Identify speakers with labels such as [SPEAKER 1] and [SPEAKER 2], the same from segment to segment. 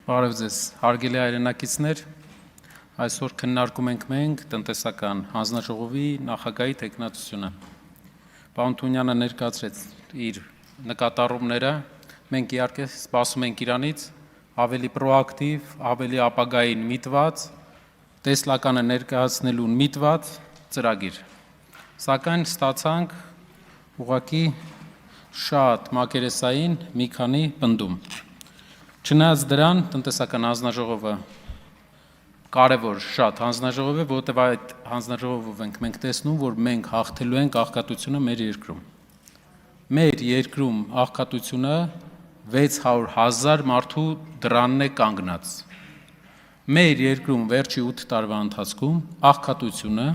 [SPEAKER 1] Բարև ձեզ, հարգելի հայրենակիցներ, այսօր քննարկում ենք մենք տնտեսական հանձնաժողովի նախագահի թեկնածությունը։ Պարոն Թունյանը ներկայացրեց իր նկատառումները, մենք իհարկե սպասում ենք իրանից ավելի պրոակտիվ, ավելի ապագային միտված, տեսլականը ներկայացնելուն միտված ծրագիր։ Սակայն ստացանք ուղղակի շատ մակերեսային մի քանի պնդում։ Չնայած դրան տնտեսական հանձնաժողովը կարևոր շատ հանձնաժողով է, որտեղ այդ հանձնաժողովով մենք տեսնում, որ մենք հաղթելու ենք աղքատությունը մեր երկրում։ Մեր երկրում աղքատությունը 600,000 մարդու դրանն է կանգնած։ Մեր երկրում վերջի 8 տարվա ընթացքում աղքատությունը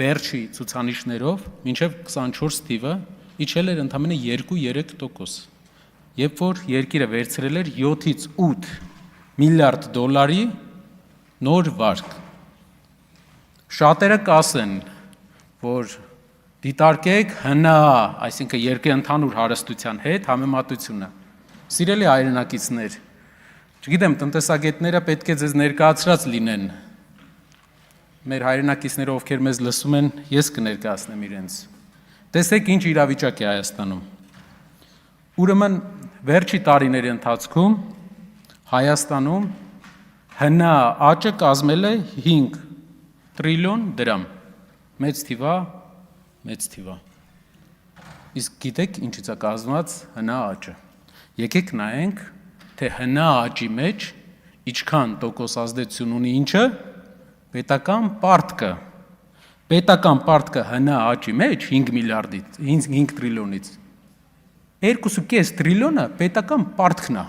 [SPEAKER 1] վերջի ցուցանիշներով մինչև 24 թիվը իջել էր ընդամենը 2-3%։ Երբ որ երկիրը վերցրել էր 7-ից 8 միլիարդ դոլարի նոր վարկ։ Շատերը կասեն, որ դիտարկեք ՀՆԱ, այսինքն երկրի ընդհանուր հարստության հետ համեմատությունը։ Սիրելի հայրենակիցներ, չգիտեմ, տնտեսագետները պետք է ձեզ ներկայացրած լինեն։ Մեր հայրենակիցները, ովքեր մեզ լսում են, ես կներկայացնեմ իրենց։ Տեսեք ինչ իրավիճակ է Հայաստանում։ Ուրեմն վերջի տարիների ընթացքում Հայաստանում ՀՆԱ աճը կազմել է 5 տրիլիոն դրամ։ Մեծ թիվա։ Իսկ գիտեք ինչից է կազմված ՀՆԱ աճը։ Եկեք նայենք, թե ՀՆԱ աճի մեջ ինչքան տոկոս ազդեցություն ունի ինչը պետական պարտքը։ Պետական պարտքը ՀՆԱ աճի մեջ 5 տրիլիոնից 2.5 տրիլիոնը պետական պարտքն է։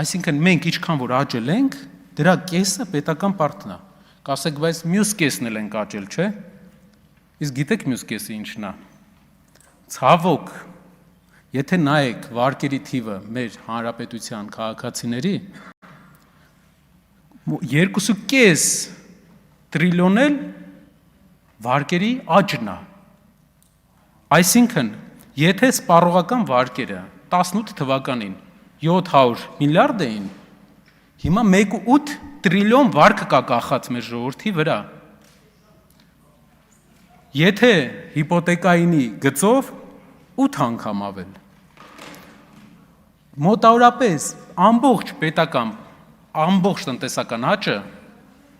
[SPEAKER 1] Այսինքն մենք ինչքան որ աճել ենք, դրա կեսը պետական պարտքն է։ Կասեք, բայց մյուս կեսն էլ ենք աճել, չէ՞։ Իսկ գիտեք մյուս կեսը ինչն է։ Ցավոք, եթե նայեք վարկերի թիվը մեր հանրապետության քաղաքացիների 2.5 տրիլիոն էլ վարկերի աճն է։ Այսինքն եթե սպառողական վարկերը 18 թվականին 700 միլիարդ էին, հիմա 1.8 տրիլիոն վարկ կա կախած մեր ժողովրդի վրա։ Եթե հիպոթեկայինի գծով 8 անգամ ավել։ Մոտավորապես ամբողջ տնտեսական աճը,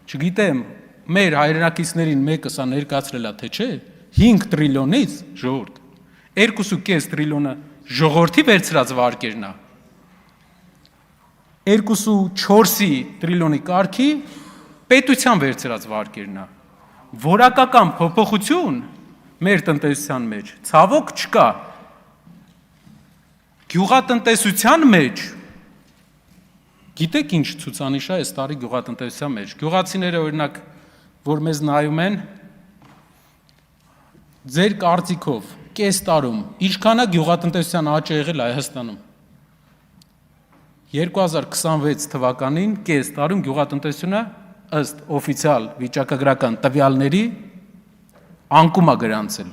[SPEAKER 1] չգիտեմ, մեր հայրենակիցներին մեկը սա ներկայացրել է, թե չէ, 5 տրիլիոնից ժողովուրդ 2.5 տրիլիոնը ժողովրդի վերցրած վարկերն է, 2.4 տրիլիոնի կարգի պետության վերցրած վարկերն է, որակական փոփոխություն մեր տնտեսության մեջ ցավոք չկա, գյուղատնտեսության մեջ, գիտեք ինչ ցուցանիշ է այս տարի գյուղատնտեսության մեջ, գյուղացիները օրինակ, որ մեզ նայում են, ձեր կարծիքով կես տարում ինչքան է գյուղատնտեսության աճը եղել Հայաստանում։ 2026 թվականին կես տարում գյուղատնտեսությունը ըստ օֆիցիալ վիճակագրական տվյալների անկում է գրանցել։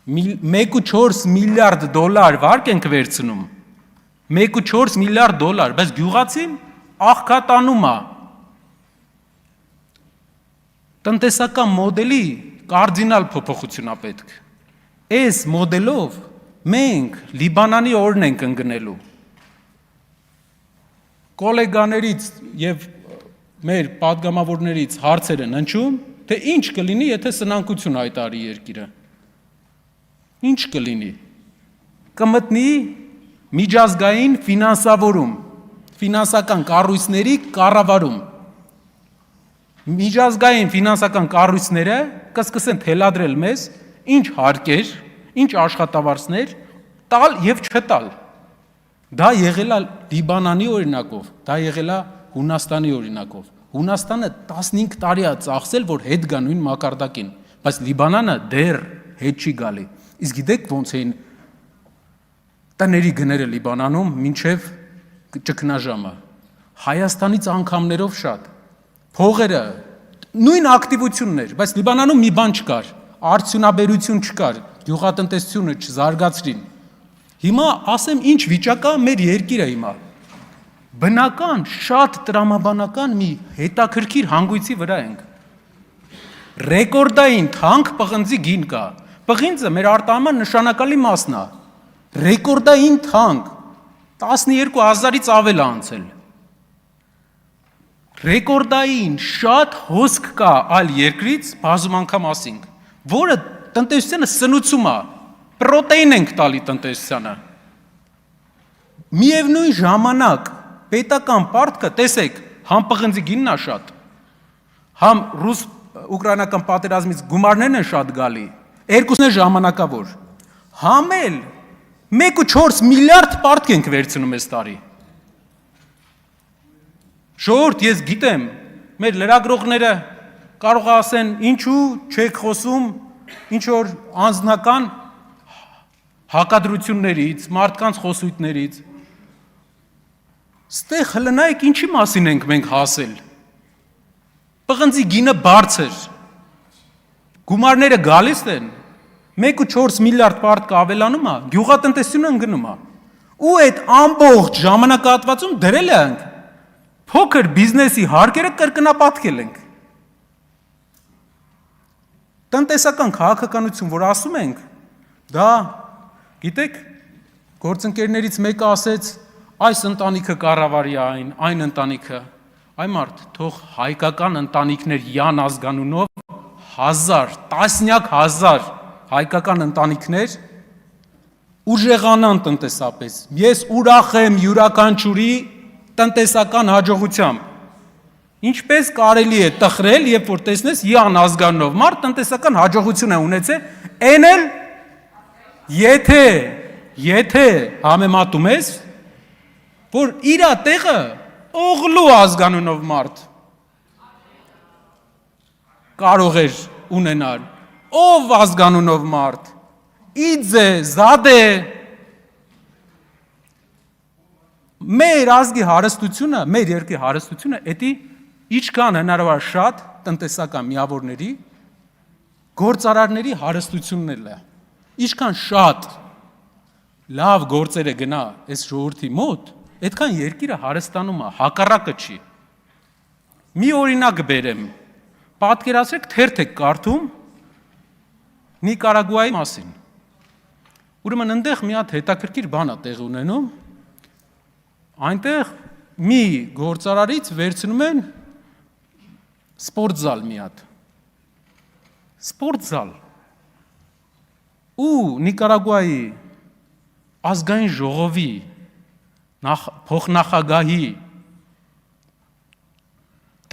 [SPEAKER 1] 1.4 միլիարդ դոլար վարկ ենք վերցնում, 1.4 միլիարդ դոլար, բայց գյուղացին աղքատանում է։ Տնտեսական մոդելի կարդինալ փոփոխություն է պետք։ Այս մոդելով մենք Լիբանանի օրն ենք ընկնելու։ Կոլեգաներից եւ մեր պատգամավորներից հարցեր են հնչում, թե ինչ կլինի, եթե սնանկություն հայտարարի երկիրը։ Ինչ կլինի։ Կմտնի միջազգային ֆինանսավորում, ֆինանսական կառույցների կառավարում։ Միջազգային ֆինանսական կառույցները կսկսեն թելադրել մեզ ինչ հարկեր, ինչ աշխատավարձներ տալ եւ չտալ։ Դա եղել է Լիբանանի օրինակով, դա եղել է Հունաստանի օրինակով։ Հունաստանը 15 տարի է ծախսել, որ հետ գա նույն մակարդակին, բայց Լիբանանը դեռ հետ չի գալի։ Իսկ գիտեք ոնց էին տների գները Լիբանանում մինչև ճգնաժամը։ Հայաստանից անգամներով շատ։ Փողերը նույն ակտիվությունն էր, բայց Լիբանանում մի բան չկար, արդյունաբերություն չկար, գյուղատնտեսությունը չզարգացրին։ Հիմա ասեմ ինչ վիճակա մեր երկիրը հիմա։ Բնական, շատ տրամաբանական մի հետաքրքիր հանգույցի վրա ենք։ Ռեկորդային թանկ պղնձի գին կա։ Պղինձը մեր արտահանման նշանակալի մասն է։ Ռեկորդային թանկ 12,000-ից ավել է անցել։ Ռեկորդային շատ հոսք կա այլ երկրից բազում անգամ ասինք, որը տնտեսությանը սնուցում է, պրոտեին ենք տալի տնտեսությանը։ Միևնույն ժամանակ պետական պարտքը, տեսեք, համ պղնձի գինն է շատ, համ ռուս-ուկրաինական պատերազմից գումարներն են շատ գալի, երկուսն է ժամանակավոր, համ էլ 1,4 միլիարդ պարտք ենք վերցնում այս տարի։ Ժողովուրդ, ես գիտեմ, մեր լրագրողները կարող ասեն, ինչու չեք խոսում ինչ որ անձնական հակադրություններից, մարդկանց խոսույթներից։ Ստեղ հլնայեք ինչի մասին ենք մենք հասել։ Պղնձի գինը բարձր։ Գումարները գալիս են, 1,4 միլիարդ պարտք ավելանում է, գյուղատնտեսությունը ընկնում է։ Ու այդ ամբողջ ժամանակահատվածում դրել ենք փոքր բիզնեսի հարկերը կրկնապատկել ենք։ Տնտեսական քաղաքականություն, որ ասում ենք, դա, գիտեք, գործընկերներից մեկը ասեց, այս ընտանիքը կառավարի այն ընտանիքը, այ մարդ, թող հայկական ընտանիքներ յան ազգանունով 1000, տասնյակ հազար հայկական ընտանիքներ ուժեղանան տնտեսապես։ Ես ուրախ եմ յուրաքանչյուրի տնտեսական հաջողությամբ։ Ինչպես կարելի է տխրել, երբ որ տեսնես յան ազգանունով մարդ տնտեսական հաջողություն է ունեցել, այն էլ եթե համեմատում ես, որ իր տեղը օղլու ազգանունով մարդ կարող էր ունենալ, ով ազգանունով մարդ, իձե, զադե, մեր ազգի հարստությունը, մեր երկրի հարստությունը էդի ինչքան հնարավոր շատ տնտեսական միավորների, գործարարների հարստությունն է։ Ինչքան շատ լավ գործերը գնա այս ժողովրդի մոտ, այդքան երկիրը հարստանում է, հակառակը չի։ Մի օրինակ բերեմ, պատկերացրեք թերթ եք կարդում Նիկարագուայի մասին։ Ուրեմն այնտեղ մի հատ հետաքրքիր բան է տեղի ունենում, այնտեղ մի գործարարից վերցնում են սպորտզալ մի հատ։ Սպորտզալ։ Ու Նիկարագուայի ազգային ժողովի փոխնախագահի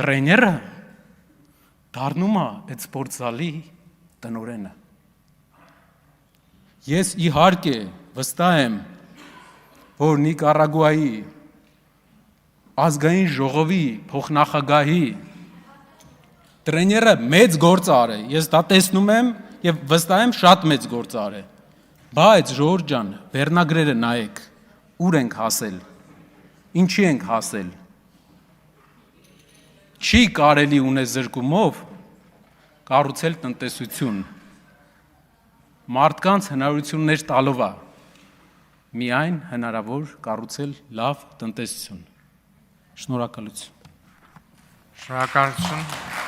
[SPEAKER 1] տրեյները դառնում է այդ սպորտզալի տնօրենը։ Ես իհարկե վստահ եմ, որ Նիկարագուայի ազգային ժողովի փոխնախագահի տրեյները մեծ գործ արել, ես դա տեսնում եմ եւ վստահ եմ շատ մեծ գործ արել։ Բայց ժողովուրդ ջան, վերնագրերը նայեք, ուր ենք հասել, ինչի ենք հասել։ Չի կարելի ունեզրկումով կառուցել տնտեսություն, մարդկանց հնարավորություններ տալով է միայն հնարավոր կառուցել լավ տնտեսություն։ Շնորհակալություն։
[SPEAKER 2] Շնորհակալություն։